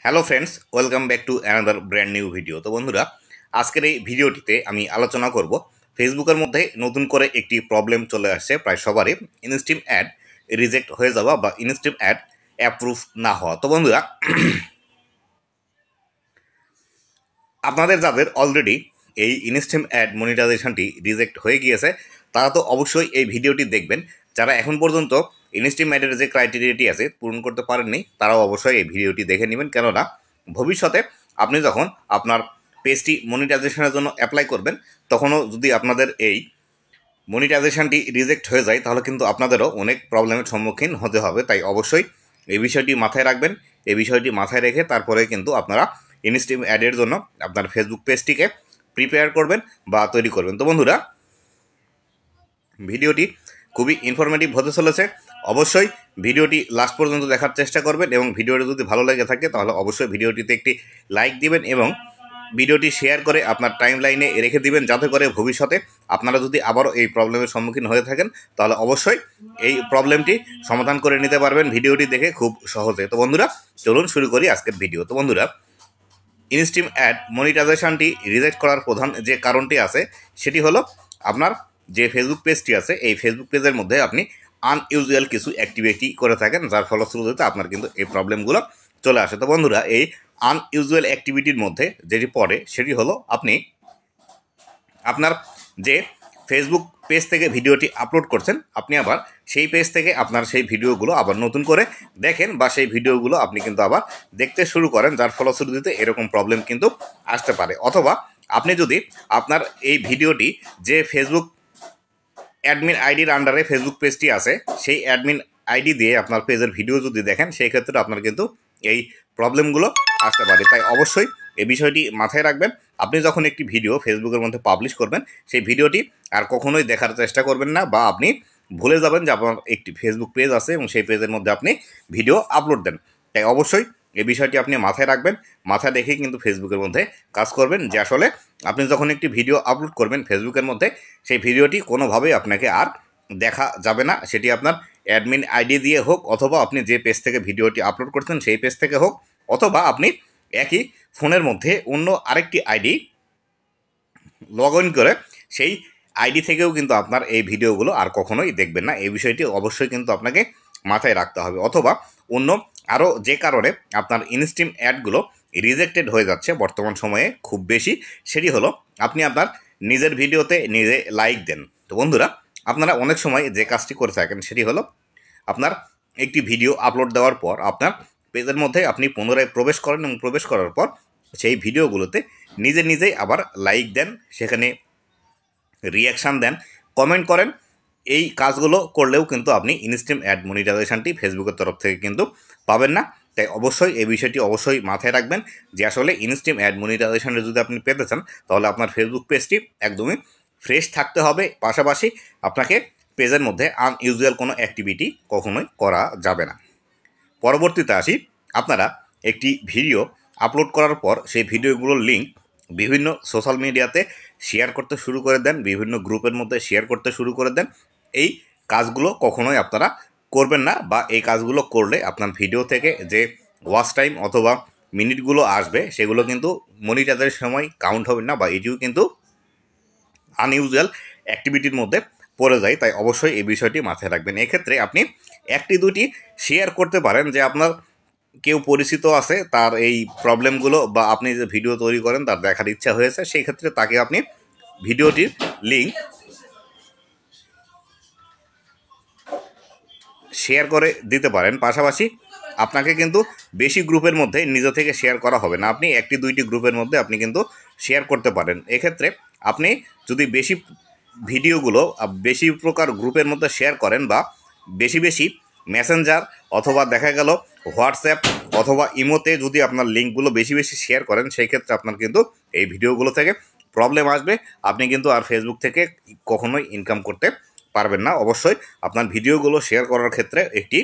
Hello friends, welcome back to another brand new video. তো বন্ধুরা, আজকের এই ভিডিওটিতে আমি আলোচনা করব ফেসবুকের মধ্যে নতুন করে একটি প্রবলেম চলে আসছে প্রায় সবারই, ইনস্ট্রিম অ্যাড রিজেক্ট হয়ে যাওয়া বা ইনস্ট্রিম অ্যাড অ্যাপ্রুভ না হওয়া। তো বন্ধুরা, আপনাদের যাদের অলরেডি এই ইনস্ট্রিম অ্যাড মনিটাইজেশনটি রিজেক্ট হয়ে গিয়েছে তারা তো অবশ্যই এই ভিডিওটি দেখবেন। যারা এখন পর্যন্ত ইনস্ট্রিম অ্যাডের যে ক্রাইটেরিয়াটি আছে পূরণ করতে পারেননি তারাও অবশ্যই এই ভিডিওটি দেখে নেবেন, কেননা ভবিষ্যতে আপনি যখন আপনার পেজটি মনিটাইজেশনের জন্য অ্যাপ্লাই করবেন তখনও যদি আপনাদের এই মনিটাইজেশনটি রিজেক্ট হয়ে যায় তাহলে কিন্তু আপনাদেরও অনেক প্রবলেমের সম্মুখীন হতে হবে। তাই অবশ্যই এই বিষয়টি মাথায় রাখবেন। এই বিষয়টি মাথায় রেখে তারপরে কিন্তু আপনারা ইনস্ট্রিম অ্যাডের জন্য আপনার ফেসবুক পেজটিকে প্রিপেয়ার করবেন বা তৈরি করবেন। তো বন্ধুরা, ভিডিওটি খুবই ইনফরমেটিভ হতে চলেছে। অবশ্যই ভিডিওটি লাস্ট পর্যন্ত দেখার চেষ্টা করবেন এবং ভিডিওটি যদি ভালো লেগে থাকে তাহলে অবশ্যই ভিডিওটিতে একটি লাইক দিবেন এবং ভিডিওটি শেয়ার করে আপনার টাইম লাইনে রেখে দিবেন, যাতে করে ভবিষ্যতে আপনারা যদি আবারও এই প্রবলেমের সম্মুখীন হয়ে থাকেন তাহলে অবশ্যই এই প্রবলেমটি সমাধান করে নিতে পারবেন ভিডিওটি দেখে খুব সহজে। তো বন্ধুরা, চলুন শুরু করি আজকের ভিডিও। তো বন্ধুরা, ইনস্ট্রিম অ্যাড মনিটাইজেশনটি রিজেক্ট করার প্রধান যে কারণটি আছে সেটি হলো আপনার যে ফেসবুক পেজটি আছে এই ফেসবুক পেজের মধ্যে আপনি আনইউজুয়াল কিছু অ্যাক্টিভিটি করে থাকেন, যার ফলশ্রুতিতে আপনার কিন্তু এই প্রবলেমগুলো চলে আসে। তো বন্ধুরা, এই আনইউজুয়াল অ্যাক্টিভিটির মধ্যে যেটি পড়ে সেটি হলো আপনি আপনার যে ফেসবুক পেজ থেকে ভিডিওটি আপলোড করছেন আপনি আবার সেই পেজ থেকে আপনার সেই ভিডিওগুলো আবার নতুন করে দেখেন বা সেই ভিডিওগুলো আপনি কিন্তু আবার দেখতে শুরু করেন, যার ফলশ্রুতিতে এরকম প্রবলেম কিন্তু আসতে পারে। অথবা আপনি যদি আপনার এই ভিডিওটি যে ফেসবুক অ্যাডমিন আইডির আন্ডারে ফেসবুক পেজটি আছে সেই অ্যাডমিন আইডি দিয়ে আপনার পেজের ভিডিও যদি দেখেন সেই ক্ষেত্রে আপনার কিন্তু এই প্রবলেমগুলো আসতে পারে। তাই অবশ্যই এই বিষয়টি মাথায় রাখবেন। আপনি যখন একটি ভিডিও ফেসবুকের মধ্যে পাবলিশ করবেন সেই ভিডিওটি আর কখনোই দেখার চেষ্টা করবেন না, বা আপনি ভুলে যাবেন যে আপনার একটি ফেসবুক পেজ আছে এবং সেই পেজের মধ্যে আপনি ভিডিও আপলোড দেন। তাই অবশ্যই এই বিষয়টি আপনি মাথায় রাখবেন। মাথায় রেখেই কিন্তু ফেসবুকের মধ্যে কাজ করবেন, যে আসলে আপনি যখন একটি ভিডিও আপলোড করবেন ফেসবুকের মধ্যে সেই ভিডিওটি কোনোভাবেই আপনাকে আর দেখা যাবে না। সেটি আপনার অ্যাডমিন আইডি দিয়ে হোক, অথবা আপনি যে পেজ থেকে ভিডিওটি আপলোড করছেন সেই পেজ থেকে হোক, অথবা আপনি একই ফোনের মধ্যে অন্য আরেকটি আইডি লগ ইন করে সেই আইডি থেকেও কিন্তু আপনার এই ভিডিওগুলো আর কখনোই দেখবেন না। এই বিষয়টি অবশ্যই কিন্তু আপনাকে মাথায় রাখতে হবে। অথবা অন্য আরও যে কারণে আপনার ইনস্ট্রিম অ্যাডগুলো রিজেক্টেড হয়ে যাচ্ছে বর্তমান সময়ে খুব বেশি, সেটি হলো আপনি আপনার নিজের ভিডিওতে নিজে লাইক দেন। তো বন্ধুরা, আপনারা অনেক সময় যে কাজটি করে থাকেন সেটি হলো আপনার একটি ভিডিও আপলোড দেওয়ার পর আপনার পেজের মধ্যে আপনি পুনরায় প্রবেশ করেন এবং প্রবেশ করার পর সেই ভিডিওগুলোতে নিজে নিজেই আবার লাইক দেন, সেখানে রিয়াকশান দেন, কমেন্ট করেন। এই কাজগুলো করলেও কিন্তু আপনি ইনস্ট্রিম অ্যাড মনিটাইজেশনটি ফেসবুকের তরফ থেকে কিন্তু পাবেন না। তাই অবশ্যই এই বিষয়টি অবশ্যই মাথায় রাখবেন যে আসলে ইনস্ট্রিম অ্যাড মনিটাইজেশনটা যদি আপনি পেতে চান তাহলে আপনার ফেসবুক পেজটি একদমই ফ্রেশ থাকতে হবে। পাশাপাশি আপনাকে পেজের মধ্যে আনইউজুয়াল কোনো অ্যাক্টিভিটি কখনোই করা যাবে না। পরবর্তীতে আসি, আপনারা একটি ভিডিও আপলোড করার পর সেই ভিডিওগুলোর লিঙ্ক বিভিন্ন সোশ্যাল মিডিয়াতে শেয়ার করতে শুরু করে দেন, বিভিন্ন গ্রুপের মধ্যে শেয়ার করতে শুরু করে দেন। এই কাজগুলো কখনোই আপনারা করবেন না, বা এই কাজগুলো করলে আপনার ভিডিও থেকে যে ওয়াচ টাইম অথবা মিনিটগুলো আসবে সেগুলো কিন্তু মনিটাইজের সময় কাউন্ট হবে না, বা এটিও কিন্তু আনইউজুয়াল অ্যাক্টিভিটির মধ্যে পড়ে যায়। তাই অবশ্যই এই বিষয়টি মাথায় রাখবেন। এক্ষেত্রে আপনি একটি দুটি শেয়ার করতে পারেন যে আপনার কেউ পরিচিত আছে তার এই প্রবলেমগুলো, বা আপনি যে ভিডিও তৈরি করেন তার দেখার ইচ্ছা হয়েছে, সেই ক্ষেত্রে তাকে আপনি ভিডিওটির লিঙ্ক শেয়ার করে দিতে পারেন। পাশাপাশি আপনাকে কিন্তু বেশি গ্রুপের মধ্যে নিজে থেকে শেয়ার করা হবে না, আপনি একটি দুইটি গ্রুপের মধ্যে আপনি কিন্তু শেয়ার করতে পারেন। এক্ষেত্রে আপনি যদি বেশি ভিডিওগুলো বেশি প্রকার গ্রুপের মধ্যে শেয়ার করেন, বা বেশি বেশি মেসেঞ্জার অথবা দেখা গেল হোয়াটসঅ্যাপ অথবা ইমোতে যদি আপনার লিঙ্কগুলো বেশি বেশি শেয়ার করেন, সেই ক্ষেত্রে আপনার কিন্তু এই ভিডিওগুলো থেকে প্রবলেম আসবে। আপনি কিন্তু আর ফেসবুক থেকে কখনোই ইনকাম করতে পারবেন না। অবশ্যই আপনার ভিডিওগুলো শেয়ার করার ক্ষেত্রে একটি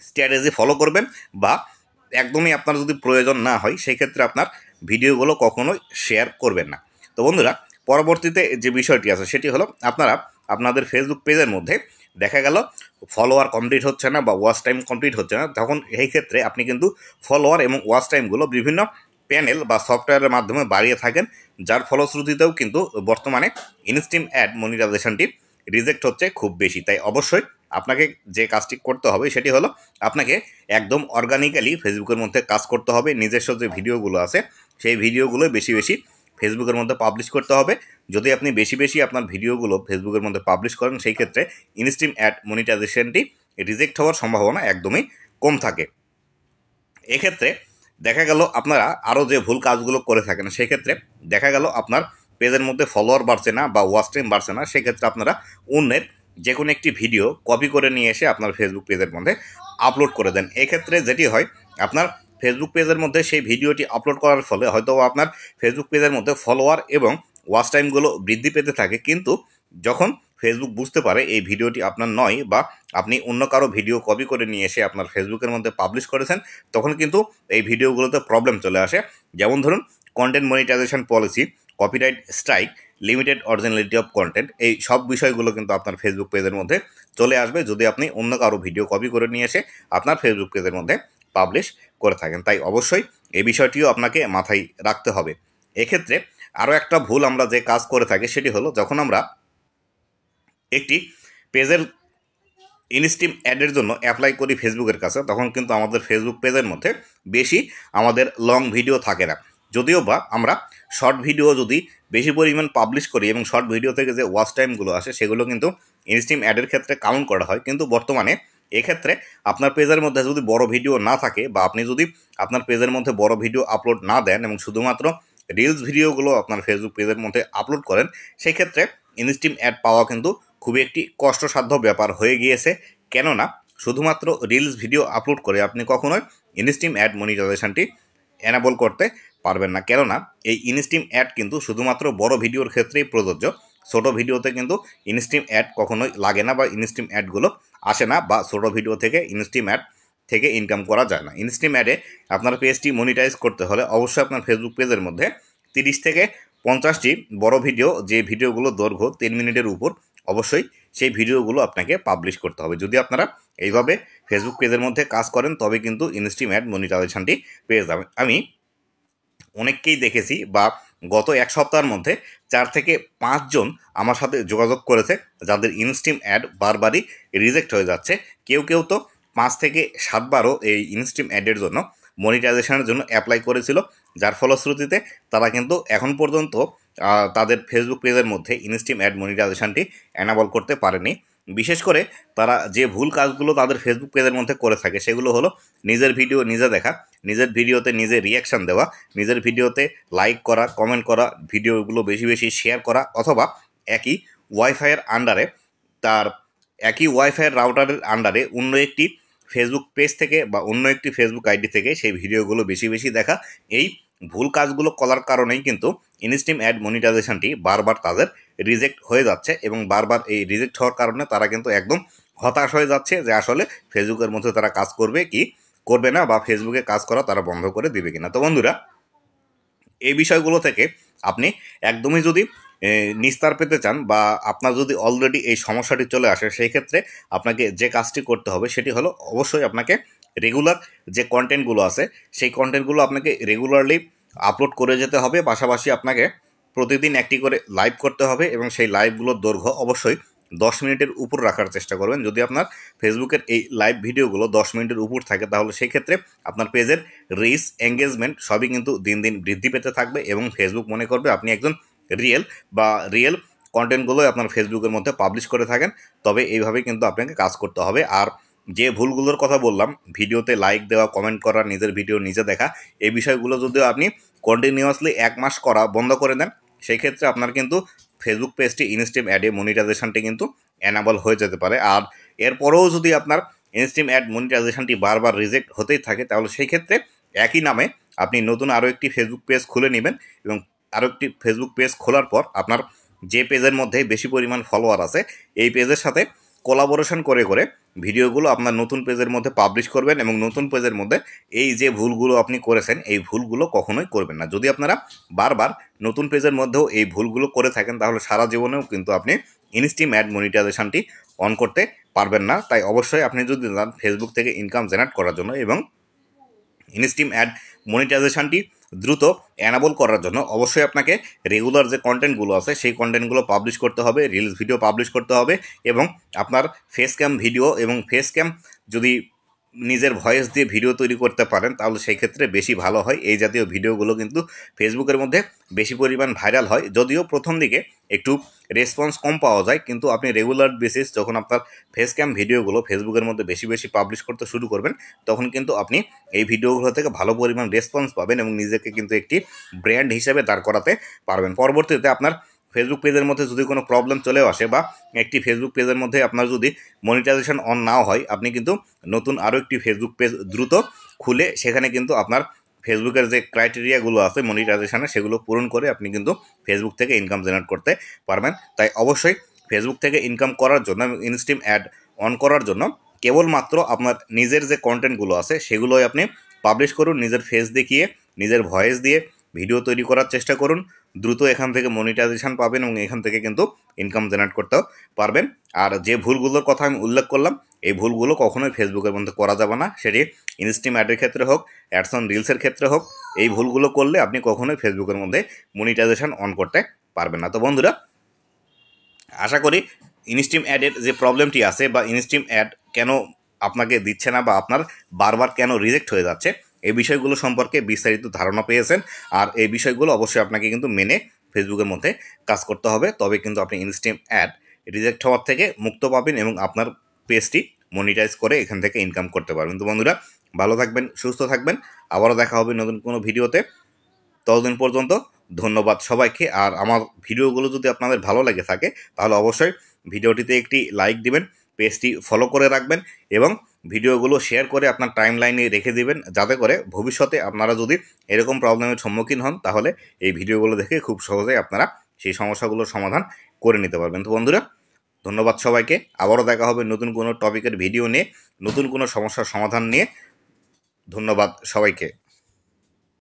স্ট্র্যাটেজি ফলো করবেন, বা একদমই আপনার যদি প্রয়োজন না হয় সেই ক্ষেত্রে আপনার ভিডিওগুলো কখনোই শেয়ার করবেন না। তো বন্ধুরা, পরবর্তীতে যে বিষয়টি আছে সেটি হলো আপনারা আপনাদের ফেসবুক পেজের মধ্যে দেখা গেল ফলোয়ার কমপ্লিট হচ্ছে না বা ওয়াচ টাইম কমপ্লিট হচ্ছে না, তখন এই ক্ষেত্রে আপনি কিন্তু ফলোয়ার এবং ওয়াচ টাইমগুলো বিভিন্ন প্যানেল বা সফটওয়্যারের মাধ্যমে বাড়িয়ে থাকেন, যার ফলশ্রুতিতেও কিন্তু বর্তমানে ইনস্ট্রিম অ্যাড মনিটাইজেশনটি রিজেক্ট হচ্ছে খুব বেশি। তাই অবশ্যই আপনাকে যে কাজটি করতে হবে সেটি হলো আপনাকে একদম অর্গানিক্যালি ফেসবুকের মধ্যে কাজ করতে হবে। নিজস্ব যে ভিডিওগুলো আছে সেই ভিডিওগুলো বেশি বেশি ফেসবুকের মধ্যে পাবলিশ করতে হবে। যদি আপনি বেশি বেশি আপনার ভিডিওগুলো ফেসবুকের মধ্যে পাবলিশ করেন, সেই ক্ষেত্রে ইনস্ট্রিম অ্যাড মনিটাইজেশনটি রিজেক্ট হওয়ার সম্ভাবনা একদমই কম থাকে। এক্ষেত্রে দেখা গেল আপনারা আরও যে ভুল কাজগুলো করে থাকেন, সেক্ষেত্রে দেখা গেল আপনার পেজের মধ্যে ফলোয়ার বাড়ছে না বা ওয়াচ টাইম বাড়ছে না, সেক্ষেত্রে আপনারা অন্যের যে কোনো একটি ভিডিও কপি করে নিয়ে এসে আপনার ফেসবুক পেজের মধ্যে আপলোড করে দেন। এক্ষেত্রে যেটি হয়, আপনার ফেসবুক পেজের মধ্যে সেই ভিডিওটি আপলোড করার ফলে হয়তো আপনার ফেসবুক পেজের মধ্যে ফলোয়ার এবং ওয়াচ টাইমগুলো বৃদ্ধি পেতে থাকে, কিন্তু যখন ফেসবুক বুঝতে পারে এই ভিডিওটি আপনার নয় বা আপনি অন্য কারো ভিডিও কপি করে নিয়ে এসে আপনার ফেসবুকের মধ্যে পাবলিশ করেছেন, তখন কিন্তু এই ভিডিওগুলোতে প্রবলেম চলে আসে। যেমন ধরুন content monetisation policy, copyright strike, limited originality of content, এই সব বিষয়গুলো কিন্তু আপনার ফেসবুক পেজের মধ্যে চলে আসবে যদি আপনি অন্য কারো ভিডিও কপি করে নিয়ে এসে আপনার ফেসবুক পেজের মধ্যে পাবলিশ করে থাকেন। তাই অবশ্যই এই বিষয়টিও আপনাকে মাথায় রাখতে হবে। এক্ষেত্রে আরও একটা ভুল আমরা যে কাজ করে থাকি সেটি হলো, যখন আমরা একটি পেজের ইনস্ট্রিম অ্যাডের জন্য অ্যাপ্লাই করি ফেসবুকের কাছে, তখন কিন্তু আমাদের ফেসবুক পেজের মধ্যে বেশি আমাদের লং ভিডিও থাকে না। যদিও বা আমরা শর্ট ভিডিও যদি বেশি পরিমাণ পাবলিশ করি এবং শর্ট ভিডিও থেকে যে ওয়াচ টাইমগুলো আসে সেগুলো কিন্তু ইনস্ট্রিম অ্যাডের ক্ষেত্রে কাউন্ট করা হয়, কিন্তু বর্তমানে এক্ষেত্রে আপনার পেজের মধ্যে যদি বড় ভিডিও না থাকে বা আপনি যদি আপনার পেজের মধ্যে বড় ভিডিও আপলোড না দেন এবং শুধুমাত্র রিলস ভিডিওগুলো আপনার ফেসবুক পেজের মধ্যে আপলোড করেন, সেই ক্ষেত্রে ইনস্ট্রিম অ্যাড পাওয়া কিন্তু খুবই একটি কষ্টসাধ্য ব্যাপার হয়ে গিয়েছে। কেননা শুধুমাত্র রিলস ভিডিও আপলোড করে আপনি কখনোই ইনস্ট্রিম অ্যাড মনিটাইজেশনটি এনাবল করতে পারবেন না। কেননা এই ইনস্ট্রিম অ্যাড কিন্তু শুধুমাত্র বড় ভিডিওর ক্ষেত্রেই প্রযোজ্য, ছোট ভিডিওতে কিন্তু ইনস্ট্রিম অ্যাড কখনোই লাগে না বা ইনস্ট্রিম অ্যাডগুলো আসে না, বা ছোট ভিডিও থেকে ইনস্ট্রিম অ্যাড থেকে ইনকাম করা যায় না। ইনস্ট্রিম অ্যাডে আপনার পেজটি মনিটাইজ করতে হলে অবশ্যই আপনার ফেসবুক পেজের মধ্যে 30 থেকে 50টি বড় ভিডিও, যে ভিডিওগুলো দৈর্ঘ্য 3 মিনিটের উপর, অবশ্যই সেই ভিডিওগুলো আপনাকে পাবলিশ করতে হবে। যদি আপনারা এইভাবে ফেসবুক পেজের মধ্যে কাজ করেন তবে কিন্তু ইনস্ট্রিম অ্যাড মনিটাইজেশনটি পেয়ে যাবেন। আমি অনেককেই দেখেছি বা গত এক সপ্তাহের মধ্যে 4 থেকে 5 জন আমার সাথে যোগাযোগ করেছে যাদের ইনস্ট্রিম অ্যাড বারবারই রিজেক্ট হয়ে যাচ্ছে। কেউ কেউ তো 5 থেকে 7 বারও এই ইনস্ট্রিম অ্যাডের জন্য মনিটাইজেশনের জন্য অ্যাপ্লাই করেছিল, যার ফলশ্রুতিতে তারা কিন্তু এখন পর্যন্ত তাদের ফেসবুক পেজের মধ্যে ইনস্ট্রিম অ্যাড মনিটাইজেশনটি এনাবল করতে পারেনি। বিশেষ করে তারা যে ভুল কাজগুলো তাদের ফেসবুক পেজের মধ্যে করে থাকে সেগুলো হলো নিজের ভিডিও নিজে দেখা, নিজের ভিডিওতে নিজে রিয়াকশান দেওয়া, নিজের ভিডিওতে লাইক করা, কমেন্ট করা, ভিডিওগুলো বেশি বেশি শেয়ার করা, অথবা একই ওয়াইফাইয়ের আন্ডারে তার একই ওয়াইফাইয়ের রাউটারের আন্ডারে অন্য একটি ফেসবুক পেজ থেকে বা অন্য একটি ফেসবুক আইডি থেকে সেই ভিডিওগুলো বেশি বেশি দেখা। এই ভুল কাজগুলো করার কারণেই কিন্তু ইনস্ট্রিম অ্যাড মনিটাইজেশনটি বারবার তাদের রিজেক্ট হয়ে যাচ্ছে, এবং বারবার এই রিজেক্ট হওয়ার কারণে তারা কিন্তু একদম হতাশ হয়ে যাচ্ছে যে আসলে ফেসবুকের মধ্যে তারা কাজ করবে কি করবে না, বা ফেসবুকে কাজ করা তারা বন্ধ করে দিবে কিনা। তো বন্ধুরা, এই বিষয়গুলো থেকে আপনি একদমই যদি নিস্তার পেতে চান বা আপনার যদি অলরেডি এই সমস্যাটি চলে আসে, সেই ক্ষেত্রে আপনাকে যে কাজটি করতে হবে সেটি হলো অবশ্যই আপনাকে রেগুলার যে কন্টেন্টগুলো আছে সেই কন্টেন্টগুলো আপনাকে রেগুলারলি আপলোড করে যেতে হবে। পাশাপাশি আপনাকে প্রতিদিন একটি করে লাইভ করতে হবে এবং সেই লাইভগুলোর দৈর্ঘ্য অবশ্যই 10 মিনিটের উপর রাখার চেষ্টা করবেন। যদি আপনার ফেসবুকের এই লাইভ ভিডিওগুলো 10 মিনিটের উপর থাকে তাহলে সেই ক্ষেত্রে আপনার পেজের রিচ, এঙ্গেজমেন্ট সবই কিন্তু দিন দিন বৃদ্ধি পেতে থাকবে এবং ফেসবুক মনে করবে আপনি একজন রিয়েল কন্টেন্টগুলোই আপনার ফেসবুকের মধ্যে পাবলিশ করে থাকেন। তবে এইভাবেই কিন্তু আপনাকে কাজ করতে হবে। আর যে ভুলগুলোর কথা বললাম, ভিডিওতে লাইক দেওয়া, কমেন্ট করা, নিজের ভিডিও নিজে দেখা, এই বিষয়গুলো যদি আপনি কন্টিনিউয়াসলি 1 মাস করা বন্ধ করে দেন, সেই ক্ষেত্রে আপনার কিন্তু ফেসবুক পেজটি ইনস্ট্রিম অ্যাডে মনিটাইজেশনটি কিন্তু এনাবল হয়ে যেতে পারে। আর এরপরেও যদি আপনার ইনস্ট্রিম অ্যাড মনিটাইজেশনটি বারবার রিজেক্ট হতেই থাকে, তাহলে সেই ক্ষেত্রে একই নামে আপনি নতুন আরও একটি ফেসবুক পেজ খুলে নেবেন এবং আরও একটি ফেসবুক পেজ খোলার পর আপনার যে পেজের মধ্যে বেশি পরিমাণ ফলোয়ার আছে এই পেজের সাথে কোলাবোরেশন করে করে ভিডিওগুলো আপনার নতুন পেজের মধ্যে পাবলিশ করবেন এবং নতুন পেজের মধ্যে এই যে ভুলগুলো আপনি করেছেন এই ভুলগুলো কখনোই করবেন না। যদি আপনারা বারবার নতুন পেজের মধ্যেও এই ভুলগুলো করে থাকেন তাহলে সারা জীবনেও কিন্তু আপনি ইনস্ট্রিম অ্যাড মনিটাইজেশনটি অন করতে পারবেন না। তাই অবশ্যই আপনি যদি চান ফেসবুক থেকে ইনকাম জেনারেট করার জন্য এবং ইনস্ট্রিম অ্যাড মনিটাইজেশনটি দ্রুত অ্যানাবল করার জন্য অবশ্যই আপনাকে রেগুলার যে কন্টেন্টগুলো আছে সেই কন্টেন্টগুলো পাবলিশ করতে হবে, রিলস ভিডিও পাবলিশ করতে হবে এবং আপনার ফেস ক্যাম ভিডিও এবং ফেস ক্যাম যদি নিজের ভয়েস দিয়ে ভিডিও তৈরি করতে পারেন তাহলে সেই ক্ষেত্রে বেশি ভালো হয়। এই জাতীয় ভিডিওগুলো কিন্তু ফেসবুকের মধ্যে বেশি পরিমাণ ভাইরাল হয়, যদিও প্রথম দিকে একটু রেসপন্স কম পাওয়া যায়, কিন্তু আপনি রেগুলার বেসিস যখন আপনার ফেস ক্যাম ভিডিওগুলো ফেসবুকের মধ্যে বেশি বেশি পাবলিশ করতে শুরু করবেন তখন কিন্তু আপনি এই ভিডিওগুলো থেকে ভালো পরিমাণ রেসপন্স পাবেন এবং নিজেকে কিন্তু একটি ব্র্যান্ড হিসেবে দাঁড় করাতে পারবেন। পরবর্তীতে আপনার ফেসবুক পেজের মধ্যে যদি কোনো প্রবলেম চলেও আসে বা একটি ফেসবুক পেজের মধ্যে আপনার যদি মনিটাইজেশন অন নাও হয়, আপনি কিন্তু নতুন আরও একটি ফেসবুক পেজ দ্রুত খুলে সেখানে কিন্তু আপনার ফেসবুকের যে ক্রাইটেরিয়াগুলো আছে মনিটাইজেশনে সেগুলো পূরণ করে আপনি কিন্তু ফেসবুক থেকে ইনকাম জেনারেট করতে পারবেন। তাই অবশ্যই ফেসবুক থেকে ইনকাম করার জন্য এবং ইনস্ট্রিম অ্যাড অন করার জন্য কেবলমাত্র আপনার নিজের যে কন্টেন্টগুলো আছে সেগুলোই আপনি পাবলিশ করুন, নিজের ফেস দেখিয়ে নিজের ভয়েস দিয়ে ভিডিও তৈরি করার চেষ্টা করুন। দ্রুত এখান থেকে মনিটাইজেশন পাবেন এবং এখান থেকে কিন্তু ইনকাম জেনারেট করতেও পারবেন। আর যে ভুলগুলোর কথা আমি উল্লেখ করলাম এই ভুলগুলো কখনোই ফেসবুকের মধ্যে করা যাবে না, সেটি ইনস্ট্রিম অ্যাডের ক্ষেত্রে হোক, অ্যাডস অন রিলসের ক্ষেত্রে হোক। এই ভুলগুলো করলে আপনি কখনোই ফেসবুকের মধ্যে মনিটাইজেশন অন করতে পারবেন না। তো বন্ধুরা, আশা করি ইনস্ট্রিম অ্যাডের যে প্রবলেমটি আছে বা ইনস্ট্রিম অ্যাড কেন আপনাকে দিচ্ছে না বা আপনার বারবার কেন রিজেক্ট হয়ে যাচ্ছে এই বিষয়গুলো সম্পর্কে বিস্তারিত ধারণা পেয়েছেন। আর এই বিষয়গুলো অবশ্যই আপনাকে কিন্তু মেনে ফেসবুকের মধ্যে কাজ করতে হবে, তবে কিন্তু আপনি ইনস্ট্রিম অ্যাড রিজেক্ট হওয়ার থেকে মুক্ত পাবেন এবং আপনার পেজটি মনিটাইজ করে এখান থেকে ইনকাম করতে পারবেন। তো বন্ধুরা, ভালো থাকবেন, সুস্থ থাকবেন, আবারও দেখা হবে নতুন কোনো ভিডিওতে। ততদিন পর্যন্ত ধন্যবাদ সবাইকে। আর আমার ভিডিওগুলো যদি আপনাদের ভালো লেগে থাকে তাহলে অবশ্যই ভিডিওটিতে একটি লাইক দিবেন, পেজটি ফলো করে রাখবেন এবং ভিডিওগুলো শেয়ার করে আপনার টাইম লাইনে রেখে দিবেন, যাতে করে ভবিষ্যতে আপনারা যদি এরকম প্রবলেমের সম্মুখীন হন তাহলে এই ভিডিওগুলো দেখে খুব সহজেই আপনারা সেই সমস্যাগুলোর সমাধান করে নিতে পারবেন। তো বন্ধুরা, ধন্যবাদ সবাইকে। আবারও দেখা হবে নতুন কোনো টপিকের ভিডিও নিয়ে, নতুন কোনো সমস্যার সমাধান নিয়ে। ধন্যবাদ সবাইকে।